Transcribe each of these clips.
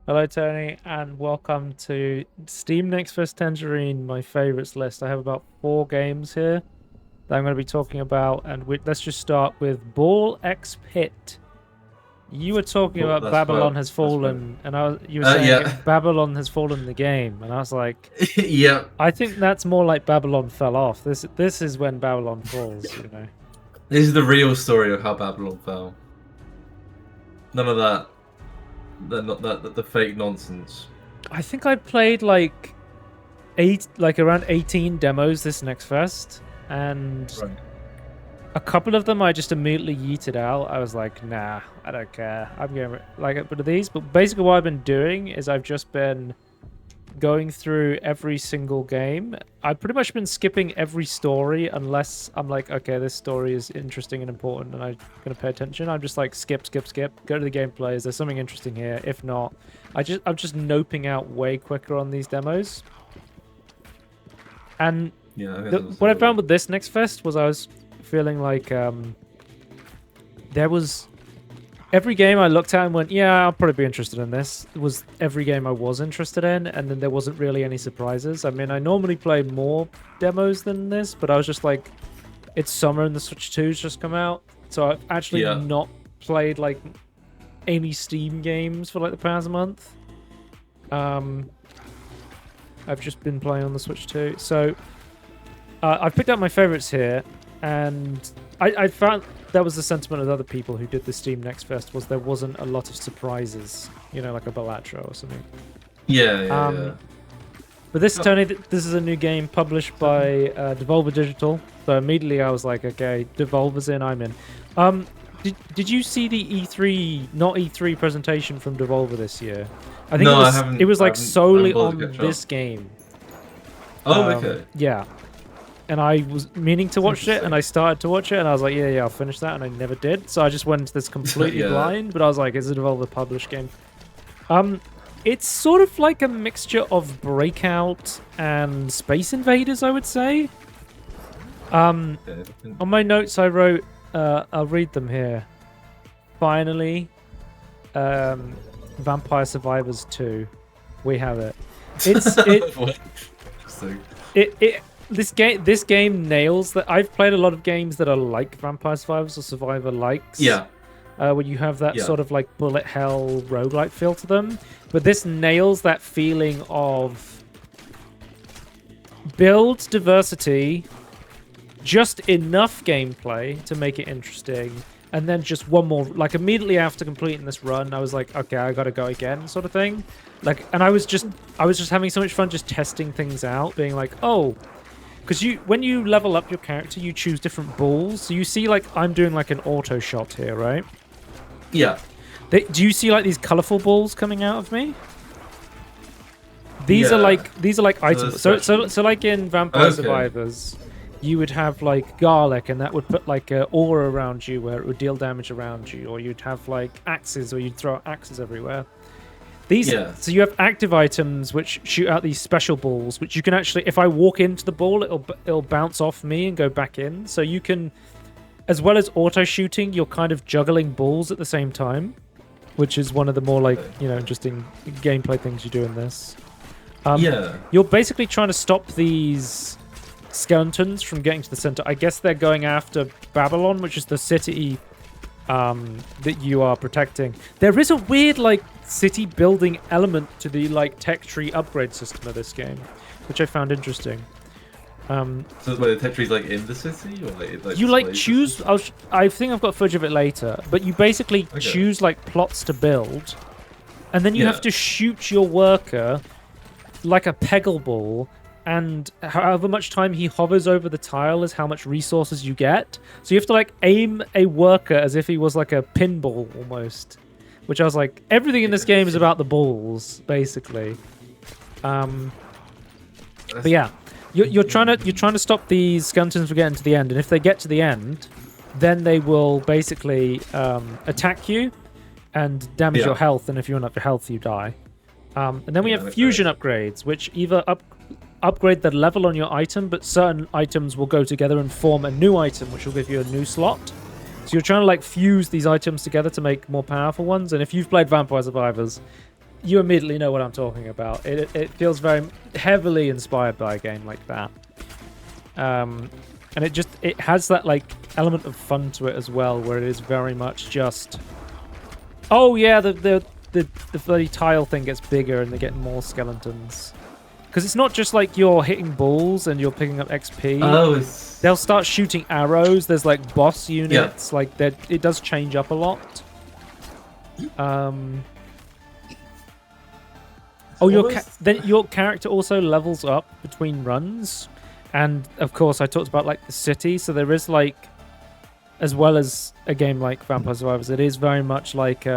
Hello, Tony, and welcome to Steam Next vs. Tangerine, my favorites list. I have about 4 games here that I'm going to be talking about, and let's just start with Ball X Pit. You were talking Well, about Babylon has that's fine. fallen, and you were saying Yeah, if Babylon has fallen the game, and I was like, yeah. I think that's more like Babylon fell off. This is when Babylon falls, you know. This is the real story of how Babylon fell. None of that, the fake nonsense. I think I played like around 18 demos this next fest, and Right. a couple of them I just immediately yeeted out. I was like, nah, I don't care. I'm going to like a bit of these. But basically what I've been doing is I've just been going through every single game. I've pretty much been skipping every story unless I'm like, okay, this story is interesting and important and I'm going to pay attention. I'm just like skip, go to the gameplay. Is there something interesting here? If not, I'm just noping out way quicker on these demos. And Yeah, what I found with this next fest was I was feeling like there was every game I looked at and went, yeah, I'll probably be interested in this. It was every game I was interested in, and then there wasn't really any surprises. I mean, I normally play more demos than this, but I was just like, it's summer and the Switch 2's just come out, so I've actually not played like any Steam games for like the past month. I've just been playing on the Switch 2, so I've picked out my favorites here, and I found that was the sentiment of other people who did the Steam Next Fest, was there wasn't a lot of surprises, you know, like a Balatro or something. Yeah. But this, Tony, this is a new game published by Devolver Digital, so immediately I was like, okay, Devolver's in, I'm in. Did you see the not E3 presentation from Devolver this year? I think it was like solely on this game. Oh, okay. Yeah. And I was meaning to watch it, and I started to watch it, and I was like, yeah, I'll finish that, and I never did. So I just went into this completely blind, but I was like, it's a Devolver published game. It's sort of like a mixture of Breakout and Space Invaders, I would say. On my notes I wrote, I'll read them here. Finally, Vampire Survivors 2. We have it. This game nails that. I've played a lot of games that are like Vampire Survivors or Survivor likes. Yeah. Where you have that sort of like bullet hell roguelike feel to them. But this nails that feeling of build diversity, just enough gameplay to make it interesting, and then just one more, like immediately after completing this run, I was like, okay, I gotta go again, sort of thing. Like, and I was just having so much fun just testing things out, being like, oh, because when you level up your character, you choose different balls. So you see, like, I'm doing like an auto shot here, right? Yeah. Do you see like these colorful balls coming out of me? These are like items. So like in Vampire Survivors, you would have like garlic, and that would put like a aura around you where it would deal damage around you, or you'd have like axes, or you'd throw axes everywhere. So you have active items which shoot out these special balls, which you can actually, if I walk into the ball, it'll bounce off me and go back in. So you can, as well as auto shooting, you're kind of juggling balls at the same time, which is one of the more like, you know, interesting gameplay things you do in this. You're basically trying to stop these skeletons from getting to the center. I guess they're going after Babylon, which is the city that you are protecting. There is a weird like city building element to the like tech tree upgrade system of this game, which I found interesting. So the tech tree's like in the city, or like you like choose. I think I've got footage of it later, but you basically choose like plots to build, and then you have to shoot your worker like a peggle ball, and however much time he hovers over the tile is how much resources you get. So you have to like aim a worker as if he was like a pinball almost, which I was like, everything in this game is about the balls basically. But yeah, you're trying to stop these skeletons from getting to the end, and if they get to the end, then they will basically attack you and damage your health, and if you run up your health, you die. And then we have fusion upgrades, which either upgrade the level on your item, but certain items will go together and form a new item, which will give you a new slot. So you're trying to like fuse these items together to make more powerful ones. And if you've played Vampire Survivors, you immediately know what I'm talking about. It feels very heavily inspired by a game like that. And it has that like element of fun to it as well, where it is very much just, oh yeah, the bloody tile thing gets bigger and they get more skeletons. Because it's not just like you're hitting balls and you're picking up XP. Oh, they'll start shooting arrows. There's like boss units. Yeah. Like that, it does change up a lot. Then your character also levels up between runs, and of course I talked about like the city. So there is like, as well as a game like Vampire Survivors, it is very much like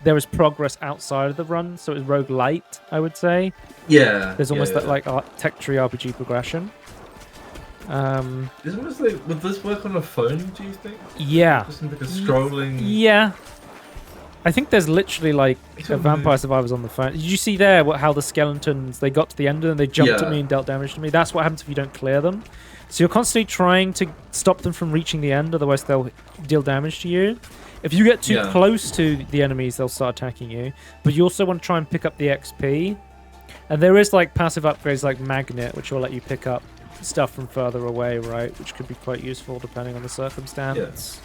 there is progress outside of the run. So it's roguelite, I would say. Yeah. There's almost that like tech tree RPG progression. It's almost like, would this work on a phone, do you think? Yeah. Just like a scrolling... Yeah. I think there's literally like a Vampire Survivors on the phone. Did you see there how the skeletons, they got to the end and they jumped at me and dealt damage to me? That's what happens if you don't clear them. So you're constantly trying to stop them from reaching the end, otherwise they'll deal damage to you. If you get too close to the enemies, they'll start attacking you. But you also want to try and pick up the XP. And there is like passive upgrades like Magnet, which will let you pick up stuff from further away, right? Which could be quite useful depending on the circumstance.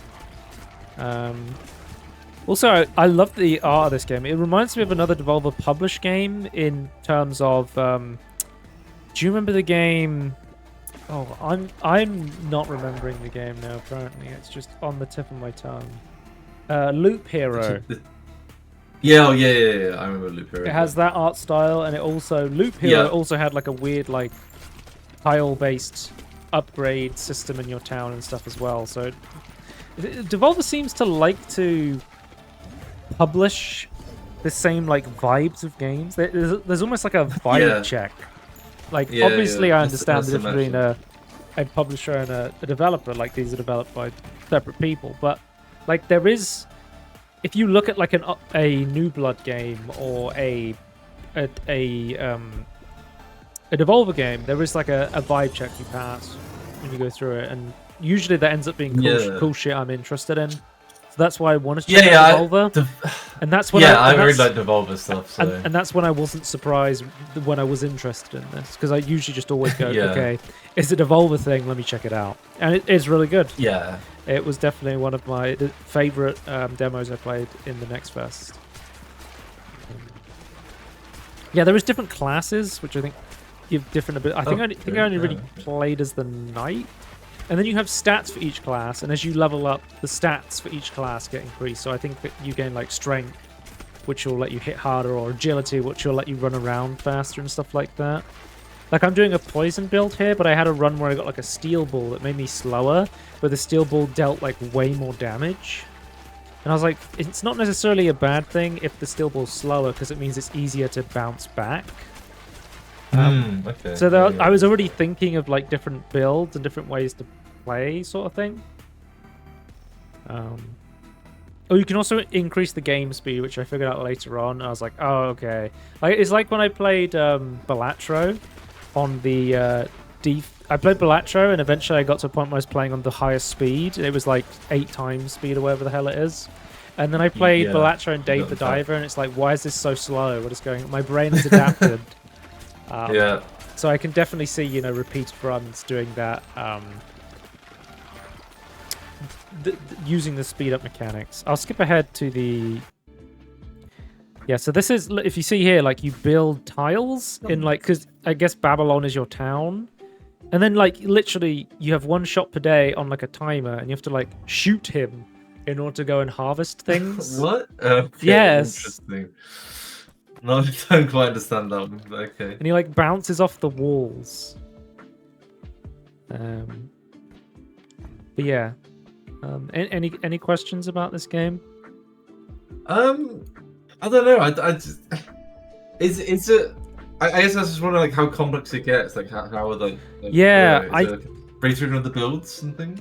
Also, I love the art of this game. It reminds me of another Devolver published game in terms of... do you remember the game... Oh, I'm not remembering the game now, apparently. It's just on the tip of my tongue. Loop Hero. Yeah, I remember Loop Hero. It has that art style, and it also... Loop Hero also had like a weird like tile-based upgrade system in your town and stuff as well. So Devolver seems to like to publish the same like vibes of games. There's almost like a vibe check. Like obviously I understand the difference between a publisher and a developer. Like these are developed by separate people, but like there is, if you look at like a New Blood game or a Devolver game, there is like a vibe check you pass when you go through it, and usually that ends up being cool shit I'm interested in. So that's why I wanted to check out Devolver. And that's when I really like Devolver stuff. So. And that's when I wasn't surprised when I was interested in this, because I usually just always go, okay, it's a Devolver thing, let me check it out. And it is really good. Yeah. It was definitely one of my favorite demos I played in the Next Fest. Yeah, there is different classes, which I think give different abilities. I think I only really played as the Knight. And then you have stats for each class, and as you level up, the stats for each class get increased. So I think that you gain like strength, which will let you hit harder, or agility, which will let you run around faster and stuff like that. Like I'm doing a poison build here, but I had a run where I got like a steel ball that made me slower, but the steel ball dealt like way more damage. And I was like, it's not necessarily a bad thing if the steel ball's slower, because it means it's easier to bounce back. Okay. So I was already thinking of like different builds and different ways to play, sort of thing. Oh, you can also increase the game speed, which I figured out later on. I was like, oh, okay. Like it's like when I played Balatro on the I played Balatro, and eventually I got to a point where I was playing on the highest speed. It was like 8 times speed or whatever the hell it is. And then I played Balatro and Dave the Diver, and it's like, why is this so slow? What is going on? My brain has adapted. So I can definitely see, repeated runs doing that, using the speed up mechanics. I'll skip ahead to the... Yeah, so this is, if you see here, like you build tiles in like, because I guess Babylon is your town. And then like literally you have 1 shot per day on like a timer, and you have to like shoot him in order to go and harvest things. What? Okay, yes. Interesting. No, I don't quite understand that one, but okay. And he like bounces off the walls. But yeah. Any questions about this game? I don't know. I just is it? I guess I was just wondering like how complex it gets. Like how would like breakthrough of the builds and things.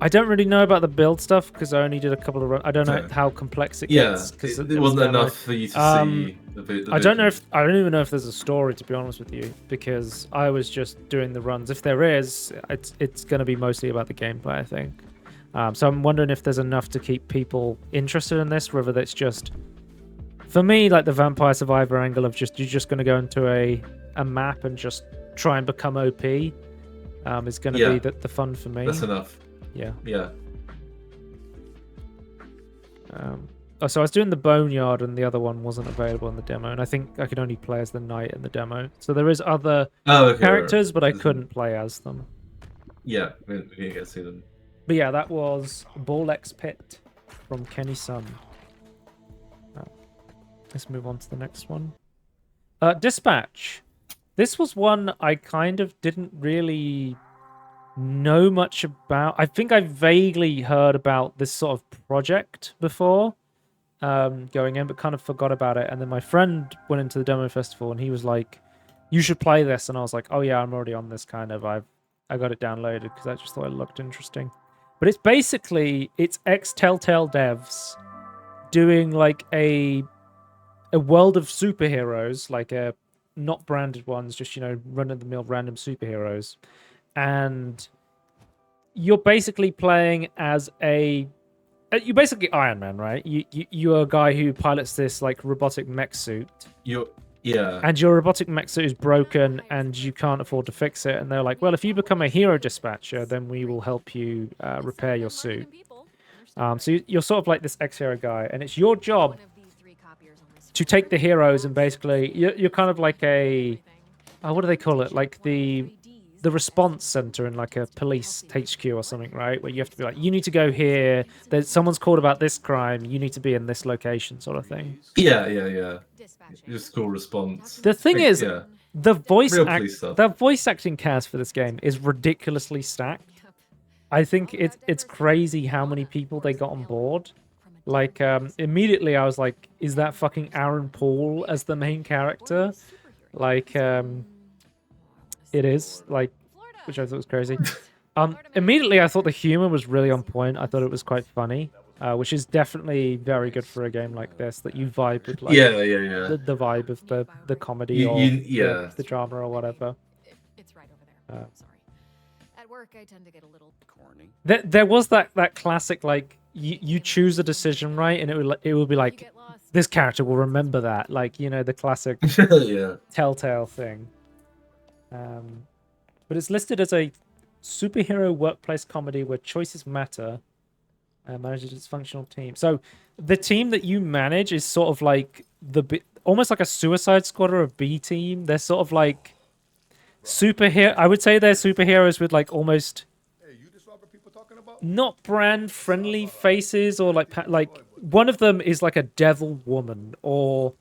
I don't really know about the build stuff because I only did a couple of runs. I don't know how complex it gets. Because it wasn't enough for you to see the I don't even know if there's a story, to be honest with you, because I was just doing the runs. If there is, it's going to be mostly about the gameplay, I think. So I'm wondering if there's enough to keep people interested in this, whether it's just For me, like the Vampire Survivor angle of you're just going to go into a map and just try and become OP is going to be the fun for me. That's enough. Yeah. Yeah. So I was doing the Boneyard, and the other one wasn't available in the demo, and I think I could only play as the Knight in the demo. So there is other characters, but I couldn't play as them. Yeah, we didn't get to see them. But yeah, that was Borlex Pit from Kenny Sun. Let's move on to the next one. Dispatch. This was one I kind of didn't really know much about. I think I vaguely heard about this sort of project before going in, but kind of forgot about it. And then my friend went into the demo festival and he was like, you should play this. And I was like, oh yeah, I'm already on this kind of. I got it downloaded because I just thought it looked interesting. But it's basically, it's ex-Telltale devs doing like a world of superheroes, like not branded ones, just, run-of-the-mill random superheroes. And you're basically playing as you're basically Iron Man, right? You're a guy who pilots this like robotic mech suit. Yeah. And your robotic mech suit is broken and you can't afford to fix it. And they're like, well, if you become a hero dispatcher, then we will help you repair your suit. So you're sort of like this ex-hero guy, and it's your job to take the heroes and basically you're kind of like what do they call it? Like the response center in like a police HQ or something, right? Where you have to be like, you need to go here. There's someone's called about this crime. You need to be in this location, sort of thing. Yeah. Just cool response. The thing is, the voice acting cast for this game is ridiculously stacked. I think it's crazy how many people they got on board. Like immediately I was like, is that fucking Aaron Paul as the main character? Like it is, like, which I thought was crazy. Immediately I thought the humor was really on point. I thought it was quite funny, which is definitely very good for a game like this, that you vibe with like the vibe of the comedy or the drama or whatever. It's right over there. Sorry. At work I tend to get a little corny. There was that classic, like, you choose a decision, right, and it will be like, this character will remember that, like, the classic Telltale thing. But it's listed as a superhero workplace comedy where choices matter. Manages its functional team. So the team that you manage is sort of like almost like a Suicide Squad or a B team. They're sort of like superhero. I would say they're superheroes with like almost not brand friendly faces, or like one of them is like a devil woman, or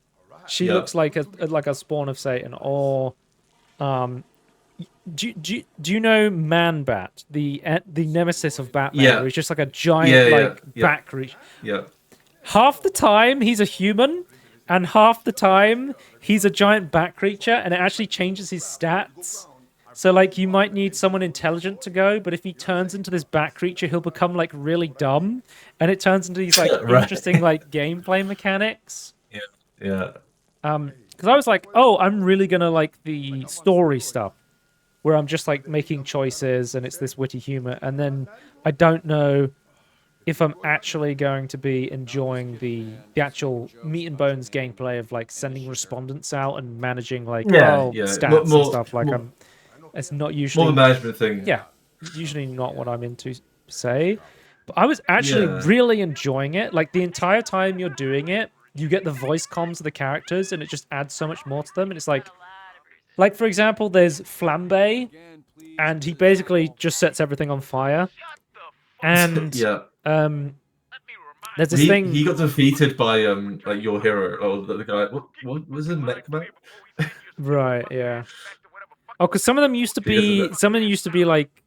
she looks like a spawn of Satan, or do you know Man-Bat, the nemesis of Batman? Yeah. He's just like a giant bat creature. Yeah. Half the time he's a human, and half the time he's a giant bat creature, and it actually changes his stats. So like you might need someone intelligent to go, but if he turns into this bat creature, he'll become like really dumb, and it turns into these like interesting like gameplay mechanics. Yeah. Because I was like, oh, I'm really gonna like the story stuff, where I'm just like making choices and it's this witty humor, and then I don't know if I'm actually going to be enjoying the actual meat and bones gameplay of like sending respondents out and managing like stats and stuff. Like it's not usually more the management thing. Yeah, usually not what I'm into, say. But I was actually really enjoying it. Like the entire time you're doing it, you get the voice comms of the characters, and it just adds so much more to them. And it's like for example, there's Flambe, and he basically just sets everything on fire. And there's this thing. He got defeated by like your hero, or the guy. What was it, Mechman? Right. Yeah. Oh, because some of them used to be like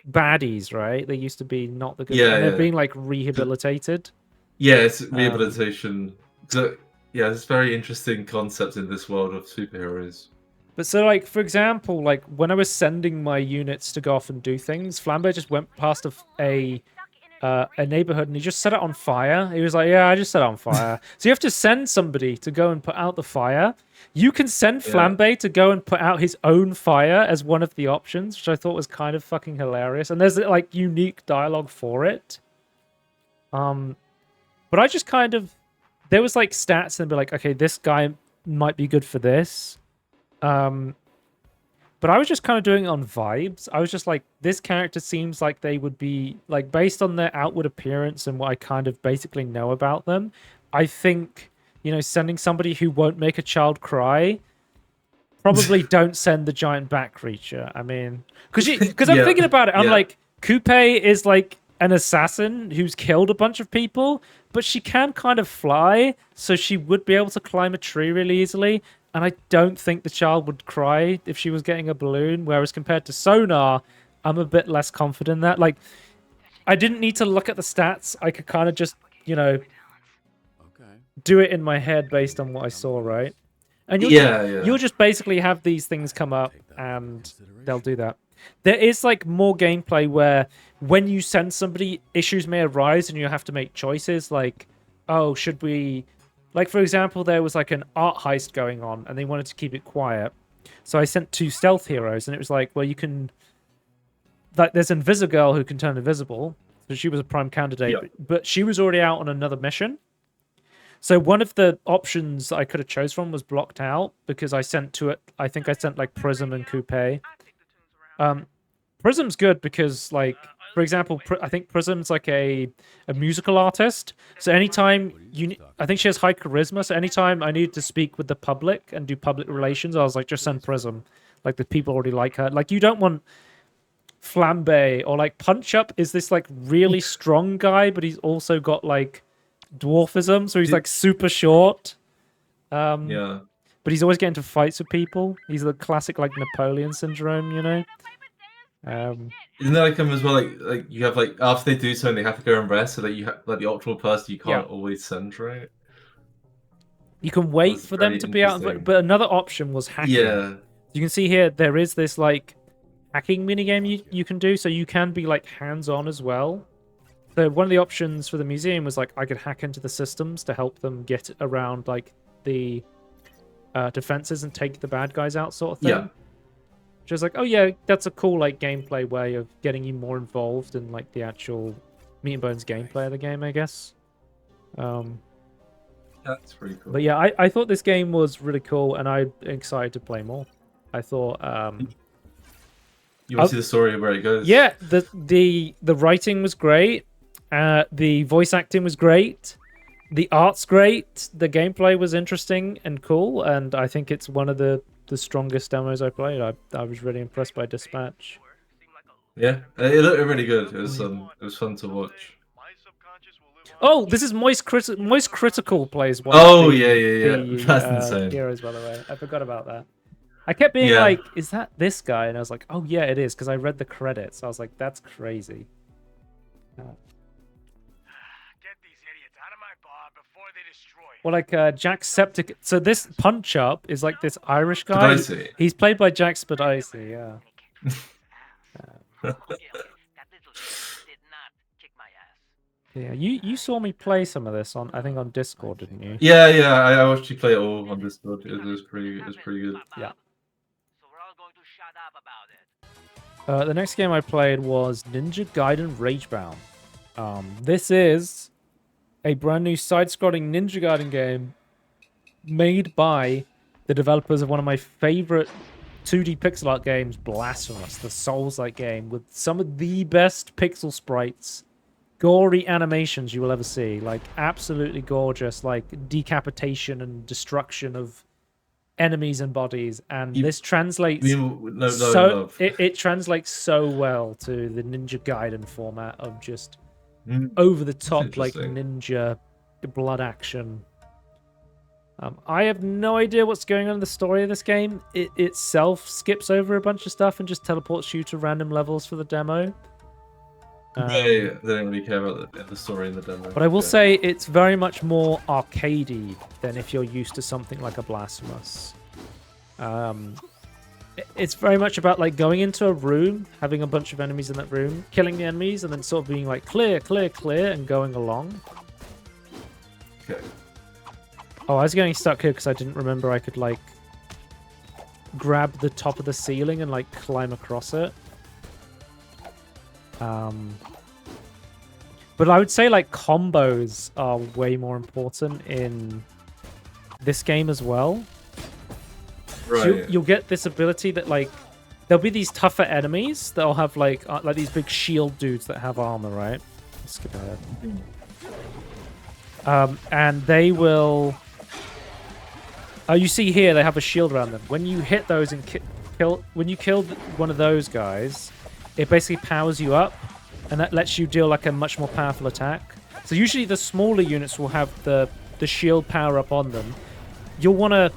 baddies, right? They used to be not the good. Yeah. They're being like rehabilitated. Yeah, it's rehabilitation. So yeah, it's a very interesting concept in this world of superheroes. But so, like, for example, like, when I was sending my units to go off and do things, Flambe just went past a neighborhood and he just set it on fire. He was like, yeah, I just set it on fire. So you have to send somebody to go and put out the fire. You can send Flambe to go and put out his own fire as one of the options, which I thought was kind of fucking hilarious. And there's, like, unique dialogue for it. But I just kind of... there was like stats and be like, okay, this guy might be good for this. But I was just kind of doing it on vibes. I was just like, this character seems like they would be like, based on their outward appearance and what I kind of basically know about them. I think, sending somebody who won't make a child cry. Probably don't send the giant bat creature. I mean, because I'm thinking about it. I'm like, Coupe is like an assassin who's killed a bunch of people, but she can kind of fly, so she would be able to climb a tree really easily. And I don't think the child would cry if she was getting a balloon. Whereas compared to Sonar, I'm a bit less confident in that. Like, I didn't need to look at the stats. I could kind of just, do it in my head based on what I saw, right? And you'll just basically have these things come up and they'll do that. There is like more gameplay where when you send somebody, issues may arise and you have to make choices like, oh, should we... Like, for example, there was like an art heist going on and they wanted to keep it quiet. So I sent 2 stealth heroes and it was like, well, you can... Like, there's Invisigirl who can turn invisible. So she was a prime candidate, but she was already out on another mission. So one of the options I could have chose from was blocked out because I sent to it. I think I sent like Prism and Coupe. Prism's good because, like, for example, I think Prism's like a musical artist. So anytime I think she has high charisma. So anytime I needed to speak with the public and do public relations, I was like, just send Prism. Like, the people already like her. Like, you don't want Flambe or like Punch Up is this like really strong guy, but he's also got like dwarfism, so he's like super short. But he's always getting into fights with people. He's the classic like Napoleon syndrome, Isn't that like him as well? Like you have like after they do something, they have to go and rest, so that you have like the optimal person you can't always send, right? You can wait for them to be out, but another option was hacking. Yeah, you can see here there is this like hacking minigame you can do, so you can be like hands-on as well. So one of the options for the museum was like I could hack into the systems to help them get around like the defenses and take the bad guys out, sort of thing. Yeah. Which was like, oh yeah, that's a cool like gameplay way of getting you more involved in like the actual meat and bones gameplay of the game, I guess. That's pretty cool. But yeah, I thought this game was really cool, and I'm excited to play more. I thought. You want to see the story of where it goes? Yeah, the writing was great. The voice acting was great. The art's great. The gameplay was interesting and cool, and I think it's one of the strongest demos I played. I was really impressed by Dispatch. Yeah, it looked really good. It was fun to watch. Oh, this is Moist Critical plays one. Oh yeah. That's insane. Heroes, by the way, I forgot about that. I kept being like, "Is that this guy?" And I was like, "Oh yeah, it is," because I read the credits. I was like, "That's crazy." Well, like Jacksepticeye. So this Punch Up is like this Irish guy. Spadice. He's played by Jack Spadice, yeah. Yeah, you saw me play some of this I think on Discord, didn't you? Yeah. I watched you play it all on Discord. It was pretty good. Yeah. The next game I played was Ninja Gaiden Ragebound. This is a brand new side-scrolling Ninja Gaiden game made by the developers of one of my favorite 2D pixel art games, Blasphemous, the Souls-like game with some of the best pixel sprites, gory animations you will ever see. Like, absolutely gorgeous, like decapitation and destruction of enemies and bodies, and this translates it translates so well to the Ninja Gaiden format of just over the top like ninja blood action. I have no idea what's going on in the story of this game. It itself skips over a bunch of stuff and just teleports you to random levels for the demo. They don't really care about the story in the demo. But I will say it's very much more arcadey than if you're used to something like a Blasphemous. It's very much about like going into a room, having a bunch of enemies in that room, killing the enemies, and then sort of being like clear, and going along. Okay. Oh, I was getting stuck here because I didn't remember I could like grab the top of the ceiling and like climb across it. But I would say like combos are way more important in this game as well. Right. So you'll get this ability that like there'll be these tougher enemies that'll have like these big shield dudes that have armor, right? Let's skip ahead. And they will. You see here they have a shield around them. When you hit those and when you kill one of those guys, it basically powers you up, and that lets you deal like a much more powerful attack. So usually the smaller units will have the shield power up on them. You'll want to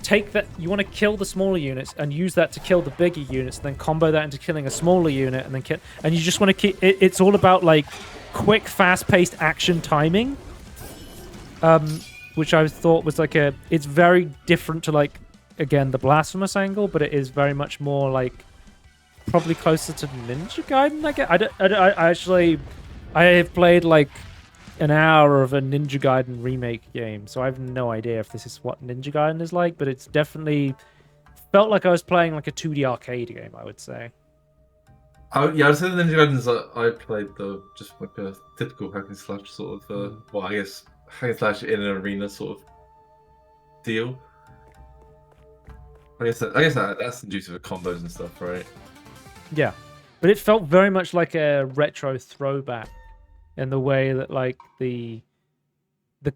take that. You want to kill the smaller units and use that to kill the bigger units, and then combo that into killing a smaller unit, and then kill. And you just want to keep. It's all about like quick, fast-paced action timing. Which I thought was like it's very different to like, again, the Blasphemous angle, but it is very much more like probably closer to Ninja Gaiden, I guess. I have played like an hour of a Ninja Gaiden remake game, so I have no idea if this is what Ninja Gaiden is like, but it's definitely felt like I was playing like a 2D arcade game, I would say. Yeah, I'd say the Ninja Gaidens I played though, just like a typical hack and slash sort of, well, I guess hack and slash in an arena sort of deal. I guess that's inducive of combos and stuff, right? Yeah, but it felt very much like a retro throwback in the way that like the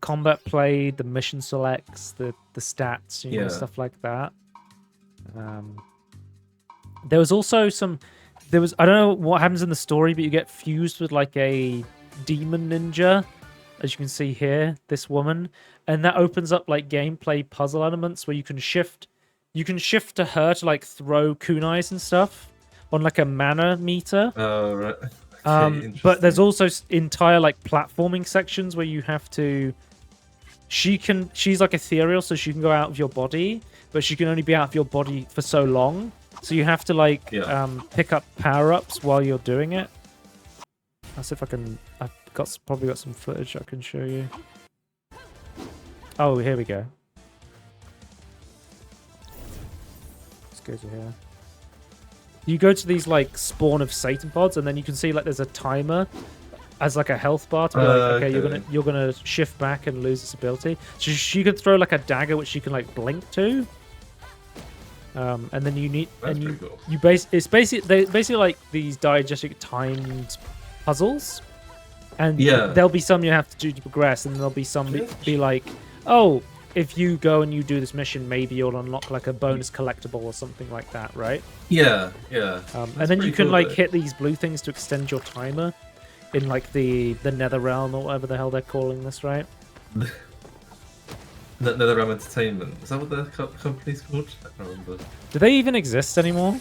combat played, the mission selects, the stats, you know, stuff like that. There was also I don't know what happens in the story, but you get fused with like a demon ninja, as you can see here, this woman, and that opens up like gameplay puzzle elements where you can shift to her to like throw kunais and stuff on like a mana meter. Oh, right. Okay, but there's also entire like platforming sections where you have to. She's like ethereal, so she can go out of your body, but she can only be out of your body for so long. So you have to like pick up power-ups while you're doing it. I'll see if I can. I've probably got some footage I can show you. Oh, here we go. Let's go to here. You go to these like spawn of Satan pods, and then you can see like there's a timer as like a health bar to be like, okay, you're gonna shift back and lose this ability. So she can throw like a dagger which you can like blink to. And then you need cool. It's basically like these diegetic timed puzzles, and there'll be some you have to do to progress, and there'll be some be like, oh, if you go and you do this mission, maybe you'll unlock like a bonus collectible or something like that, right? Yeah. And then you can like hit these blue things to extend your timer in like the Nether Realm or whatever the hell they're calling this, right? Nether Realm Entertainment. Is that what the company's called? I can't remember. Do they even exist anymore?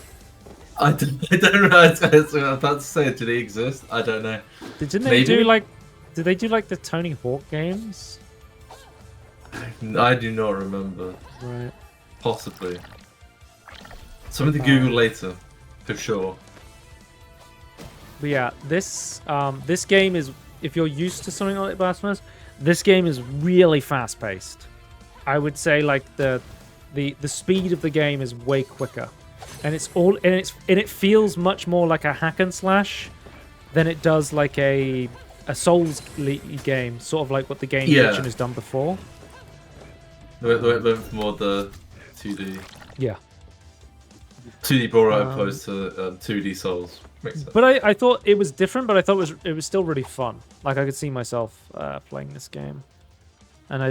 I don't know. I was about to say, do they exist? I don't know. Did they do like the Tony Hawk games? I do not remember. Right. Possibly. Something to Google later, for sure. But yeah, this game is, if you're used to something like Blasphemous, this game is really fast paced. I would say like the speed of the game is way quicker, and it feels much more like a hack and slash than it does like a Souls game, sort of like what the game engine has done before. With more the 2D. Yeah. 2D Bora opposed to 2D Souls. Makes sense. But I thought it was different, but I thought it was still really fun. Like I could see myself playing this game. And I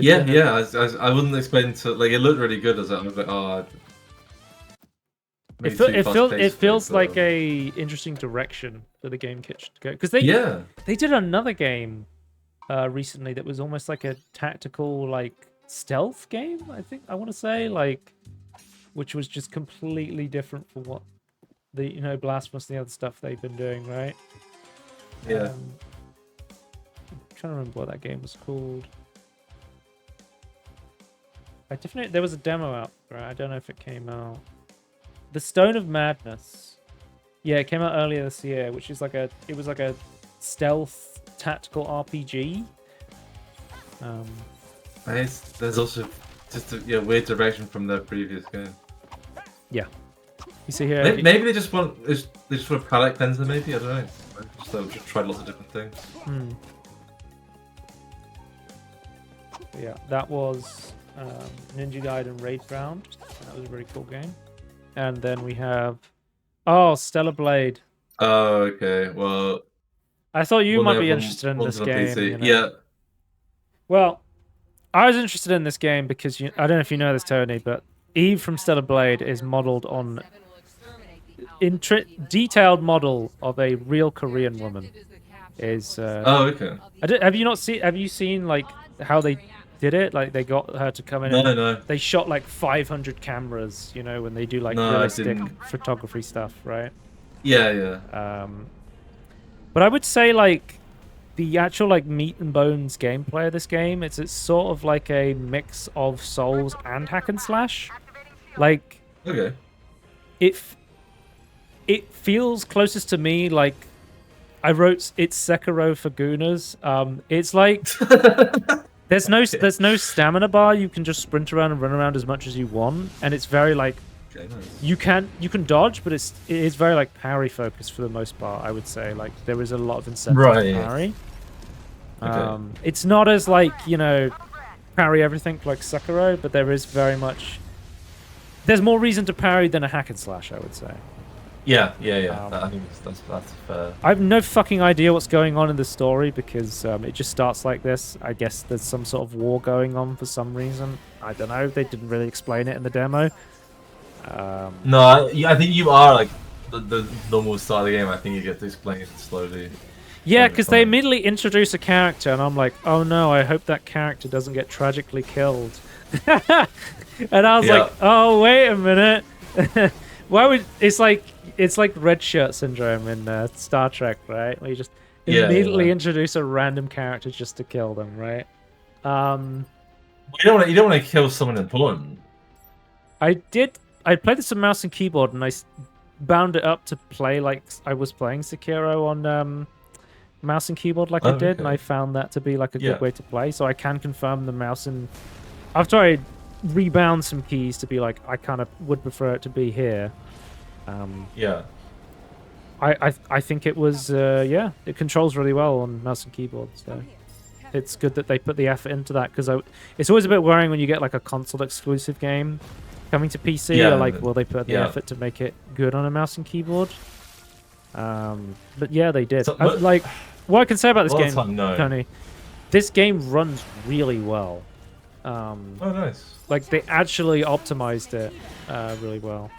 wouldn't explain to like it looked really good as I was like, oh. It feels like a interesting direction for the game to go, because they did another game recently that was almost like a tactical like stealth game. I want to say like, which was just completely different from what the Blasphemous and the other stuff they've been doing, right? Yeah. I'm trying to remember what that game was called. There was a demo out, right? I don't know if it came out. The Stone of Madness. Yeah, it came out earlier this year, which is it was like a stealth tactical RPG. There's also just a weird direction from their previous game. Yeah. You see here. Maybe they just want a palette cleanser. Maybe I don't know. So we just tried lots of different things. Yeah, that was Ninja Gaiden Ragebound. That was a very cool game. And then we have Stellar Blade. Oh, okay. Well, I thought you might be interested in this game. You know? Yeah. Well, I was interested in this game because I don't know if you know this, Tony, but Eve from Stellar Blade is modeled on detailed model of a real Korean woman. Oh, okay. Have you not seen? Have you seen like how they did it? Like they got her to come in. No. They shot like 500 cameras. You know, when they do like realistic photography stuff, right? Yeah. But I would say like the actual like meat and bones gameplay of this game, it's sort of like a mix of Souls and hack and slash. Like, okay, it feels closest to me like I wrote it's Sekiro for Gooners. It's like there's no stamina bar. You can just sprint around and run around as much as you want, and it's very like you can dodge, but it is very like parry focused for the most part. I would say like there is a lot of incentive to parry. Okay. It's not as like parry everything like Sekiro, but there is very much. There's more reason to parry than a hack and slash, I would say. Yeah. I think that's fair. I have no fucking idea what's going on in the story because it just starts like this. I guess there's some sort of war going on for some reason. I don't know. They didn't really explain it in the demo. No, I think you are like the normal start of the game. I think you get to explain it slowly. Yeah, because they immediately introduce a character, and I'm like, oh no, I hope that character doesn't get tragically killed. And I was like, oh wait a minute, why would it's like red shirt syndrome in Star Trek, right? Where you just immediately introduce a random character just to kill them, right? You don't want to kill someone important. I played this on mouse and keyboard, and I bound it up to play like I was playing Sekiro on mouse and keyboard like I did, and I found that to be like a good way to play. So I can confirm the mouse and after I rebound some keys to be like I kind of would prefer it to be here. I think it was it controls really well on mouse and keyboard, so it's good that they put the effort into that because it's always a bit worrying when you get like a console exclusive game coming to PC. Or like, will they put the effort to make it good on a mouse and keyboard? But yeah, they did. So, like, what I can say about this game, no. Tony, this game runs really well. Oh, nice. Like they actually optimized it really well.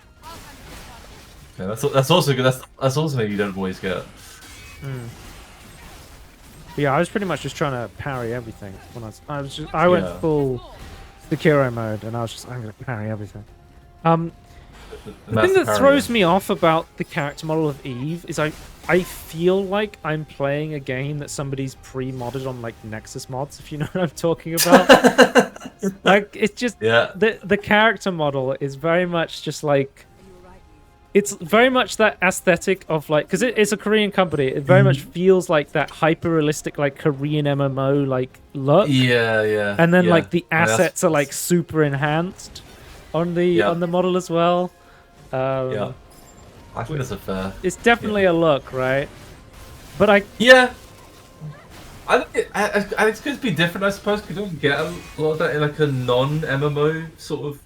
Yeah, that's also good. That's also something you don't always get. Yeah, I was pretty much just trying to parry everything when I went full Sekiro mode, and I was just I'm gonna parry everything. The thing that throws me off about the character model of Eve is I feel like I'm playing a game that somebody's pre-modded on like Nexus mods, if you know what I'm talking about. Like it's just the character model is very much just like it's very much that aesthetic of like because it's a Korean company. It very much feels like that hyper-realistic like Korean MMO like look. Yeah. And then like the assets are like super enhanced on the model as well. I think that's a fair. It's definitely a look, right? But I think it's going to be different, I suppose. Because you don't get a lot of that in like a non-MMO sort of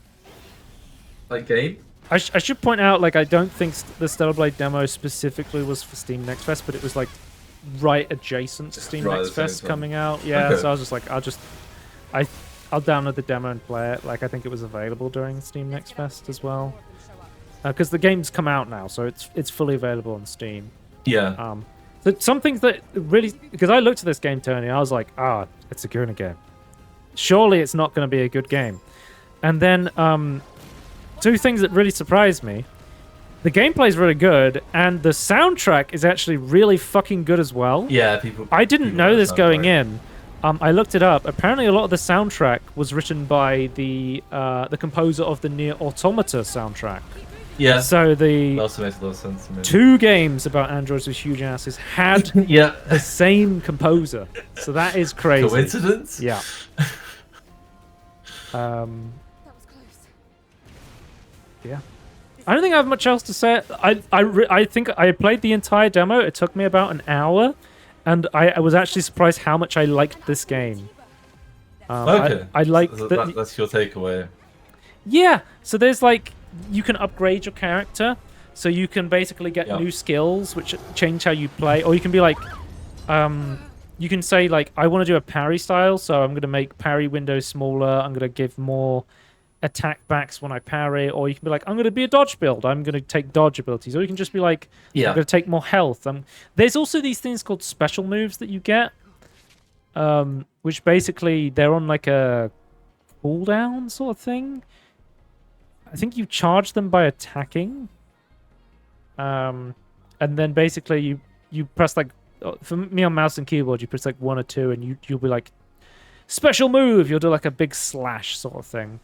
like game. I should point out, like, I don't think the Stellar Blade demo specifically was for Steam Next Fest, but it was like right adjacent to Steam Next Fest coming out. Yeah, so I was just like, I'll download the demo and play it. Like, I think it was available during Steam Next Fest as well. Because the game's come out now, so it's fully available on Steam. Yeah. So some things that really... Because I looked at this game, Tony, I was like, it's a Guna game. Surely it's not going to be a good game. And then two things that really surprised me. The gameplay is really good, and the soundtrack is actually really fucking good as well. Yeah, I didn't know this going in. I looked it up. Apparently, a lot of the soundtrack was written by the composer of the Nier Automata soundtrack. Yeah. So the also makes a lot of sense to me. 2 games about androids with huge asses had the same composer. So that is crazy. Coincidence? Yeah. That was close. Yeah. I don't think I have much else to say. I think I played the entire demo. It took me about an hour, and I was actually surprised how much I liked this game. Okay. I liked that's your takeaway. Yeah. So there's like you can upgrade your character, so you can basically get new skills which change how you play, or you can be like, you can say like I want to do a parry style, so I'm gonna make parry windows smaller. I'm gonna give more attack backs when I parry, or you can be like, I'm going to be a dodge build. I'm going to take dodge abilities, or you can just be like, I'm going to take more health. There's also these things called special moves that you get, which basically they're on like a cooldown sort of thing. I think you charge them by attacking, and then basically you press like, for me on mouse and keyboard, you press like 1 or 2, and you'll be like, special move. You'll do like a big slash sort of thing.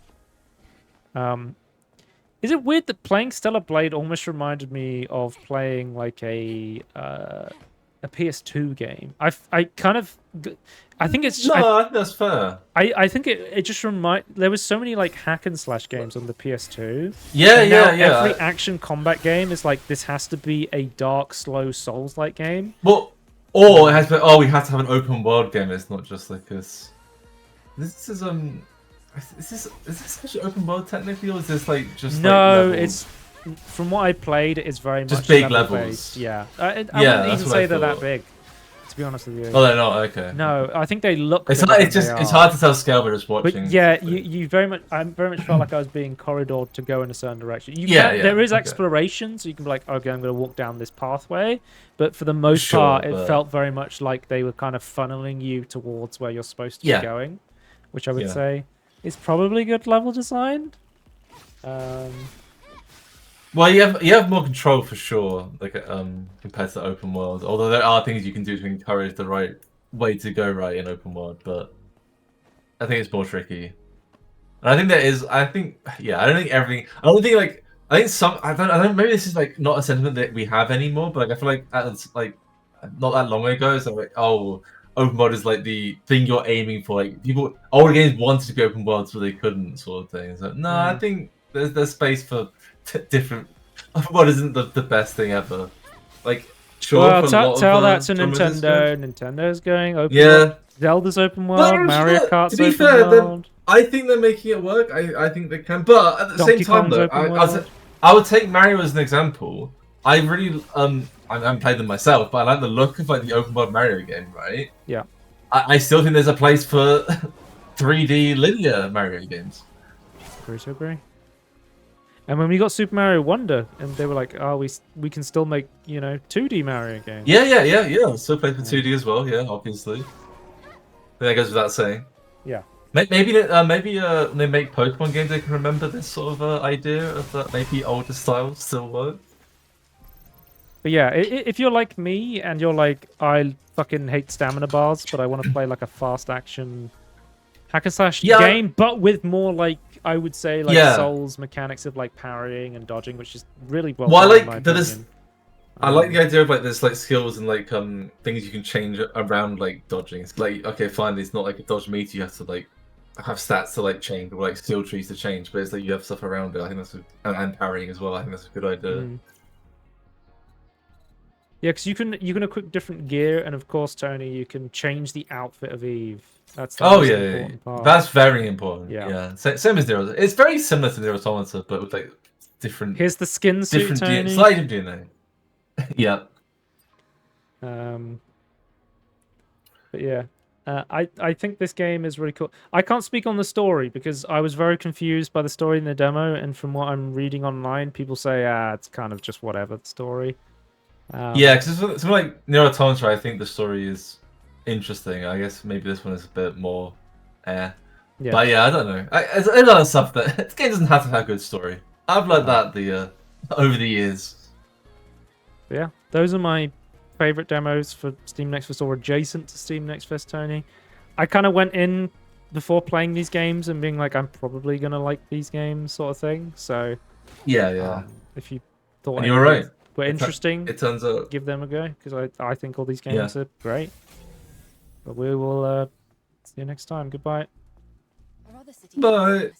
Is it weird that playing Stellar Blade almost reminded me of playing like a PS2 game? I think it's no, that's fair. I think it just there was so many like hack and slash games on the PS2. Yeah. Every action combat game is like this has to be a dark, slow Souls-like game. Well, or it has to. We have to have an open world game. It's not just like this. This is Is this actually open world technically, or is this like just no? Like it's from what I played, it's very just much big levels. Yeah, I wouldn't even say they're that big. To be honest with you. Oh, they're not. Okay. No, I think they look. It's hard to tell scale by just watching. But yeah, you very much. I very much felt like I was being corridored to go in a certain direction. There is exploration, so you can be like, okay, I'm going to walk down this pathway. But for the most part, it felt very much like they were kind of funneling you towards where you're supposed to be going, which I would say. It's probably good level design. Well, you have more control for sure, like compared to the open world. Although there are things you can do to encourage the right way to go right in open world, but I think it's more tricky. And I think there is. I don't think everything. I don't think like. I think some. I don't. Maybe this is like not a sentiment that we have anymore. But like, I feel like not that long ago, it's like open world is like the thing you're aiming for. Like older games wanted to go open world, so they couldn't, sort of thing. So no, I think there's space for different. Open world isn't the best thing ever. Like sure. Well, tell that to Nintendo. Nintendo's going open. Yeah. World. Zelda's open world. Mario Kart's to be open fair, world. I think they're making it work. I think they can, but at the same time, though, I would take Mario as an example. I really I haven't played them myself, but I like the look of like the open world Mario game, right? Yeah. I still think there's a place for 3D linear Mario games. Agree. And when we got Super Mario Wonder, and they were like, "Oh, we can still make 2D Mario games." Yeah. Still play for 2D as well. Yeah, obviously. That goes without saying. Yeah. Maybe when they make Pokemon games, they can remember this sort of idea of that maybe older styles still work. But yeah, if you're like me and you're like, I fucking hate stamina bars, but I want to play like a fast action hack and slash game, but with more like, I would say like Souls mechanics of like parrying and dodging, which is really well done, in my opinion. I like the idea of like there's like skills and like things you can change around like dodging. It's like, okay, fine, it's not like a dodge meter, you have to like have stats to like change, or like skill trees to change, but it's like you have stuff around it. I think that's and parrying as well. I think that's a good idea. Yeah, because you can equip different gear, and of course, Tony, you can change the outfit of Eve. That's the most important part. That's very important. Yeah. Same as Nero. It's very similar to Nero Automata, but with like different. Here's the skin suit, Tony. Slightly different DNA. Yeah. But yeah, I think this game is really cool. I can't speak on the story because I was very confused by the story in the demo, and from what I'm reading online, people say, it's kind of just whatever the story. Yeah, because it's like Nero Automata, I think the story is interesting. I guess maybe this one is a bit more Yeah. But yeah, I don't know. There's a lot of stuff that this game doesn't have to have a good story. I've learned that over the years. Yeah, those are my favorite demos for Steam Next Fest, or adjacent to Steam Next Fest, Tony. I kind of went in before playing these games and being like, I'm probably gonna like these games, sort of thing. So yeah. If you thought and you're right, were interesting, it turns out, give them a go, because I think all these games are great. But we will see you next time. Goodbye. Bye.